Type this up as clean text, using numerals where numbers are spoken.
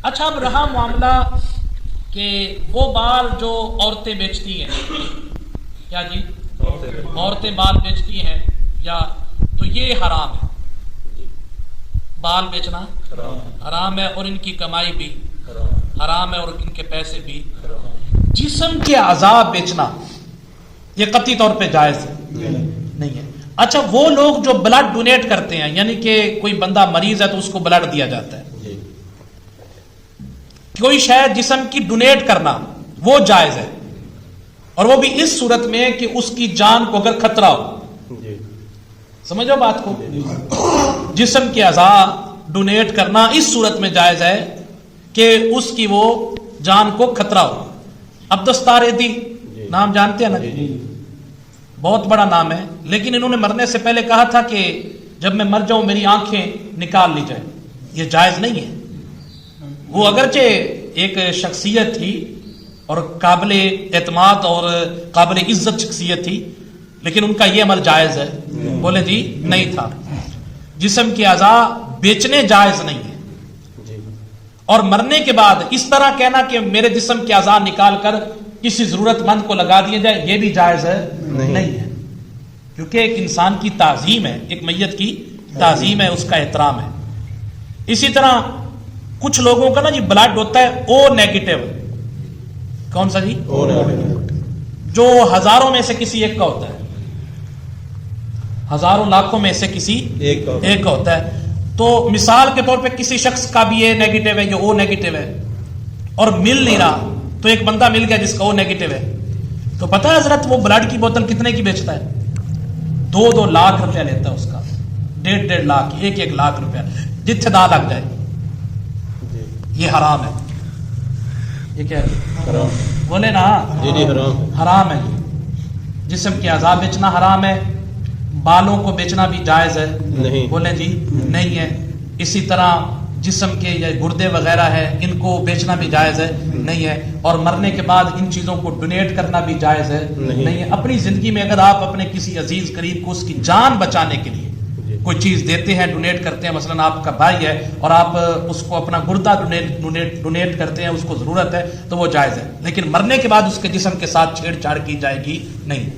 اچھا اب رہا معاملہ کہ وہ بال جو عورتیں بیچتی ہیں، کیا جی عورتیں بال بیچتی ہیں یا تو یہ حرام ہے، بال بیچنا حرام ہے اور ان کی کمائی بھی حرام ہے اور ان کے پیسے بھی. جسم کے اعضاء بیچنا یہ قطعی طور پہ جائز نہیں ہے. اچھا وہ لوگ جو بلڈ ڈونیٹ کرتے ہیں، یعنی کہ کوئی بندہ مریض ہے تو اس کو بلڈ دیا جاتا ہے، کوئی شاید جسم کی ڈونیٹ کرنا وہ جائز ہے، اور وہ بھی اس صورت میں کہ اس کی جان کو اگر خطرہ ہو. سمجھو بات کو، جسم کے اعضاء ڈونیٹ کرنا اس صورت میں جائز ہے کہ اس کی وہ جان کو خطرہ ہو. اب دستاریدی نام جانتے ہیں نا، بہت بڑا نام ہے، لیکن انہوں نے مرنے سے پہلے کہا تھا کہ جب میں مر جاؤں میری آنکھیں نکال لی جائے. یہ جائز نہیں ہے. وہ اگرچہ ایک شخصیت تھی اور قابل اعتماد اور قابل عزت شخصیت تھی، لیکن ان کا یہ عمل جائز ہے؟ بولے جی نہیں تھا. جسم کے اعضاء بیچنے جائز نہیں ہے، اور مرنے کے بعد اس طرح کہنا کہ میرے جسم کے اعضاء نکال کر کسی ضرورت مند کو لگا دیے جائے، یہ بھی جائز ہے نہیں ہے، کیونکہ ایک انسان کی تعظیم ہے، ایک میت کی تعظیم ہے، اس کا احترام ہے. اسی طرح کچھ لوگوں کا نا جی بلڈ ہوتا ہے او نیگیٹو. کون سا جی؟ او نیگیٹو، جو ہزاروں میں سے کسی ایک کا ہوتا ہے، ہزاروں لاکھوں میں سے کسی ایک کا ہوتا ہے. تو مثال کے طور پہ کسی شخص کا بھی اے نیگیٹو ہے یا او نیگیٹو ہے اور مل نہیں رہا، تو ایک بندہ مل گیا جس کا او نیگیٹو ہے، تو پتہ ہے حضرت وہ بلڈ کی بوتل کتنے کی بیچتا ہے؟ 2 لاکھ روپیہ لیتا ہے اس کا، 1.5 لاکھ، 1 لاکھ روپیہ، جتھے دا لگ جائے. یہ حرام ہے. یہ کیا ہے؟ بولے نا حرام ہے. جسم کے اعضاء بیچنا حرام ہے، بالوں کو بیچنا بھی جائز ہے نہیں؟ بولیں جی نہیں ہے. اسی طرح جسم کے یا گردے وغیرہ ہے ان کو بیچنا بھی جائز ہے نہیں ہے، اور مرنے کے بعد ان چیزوں کو ڈونیٹ کرنا بھی جائز ہے نہیں ہے. اپنی زندگی میں اگر آپ اپنے کسی عزیز قریب کو اس کی جان بچانے کے لیے کوئی چیز دیتے ہیں، ڈونیٹ کرتے ہیں، مثلا آپ کا بھائی ہے اور آپ اس کو اپنا گردہ ڈونیٹ کرتے ہیں، اس کو ضرورت ہے، تو وہ جائز ہے. لیکن مرنے کے بعد اس کے جسم کے ساتھ چھیڑ چھاڑ کی جائے گی نہیں.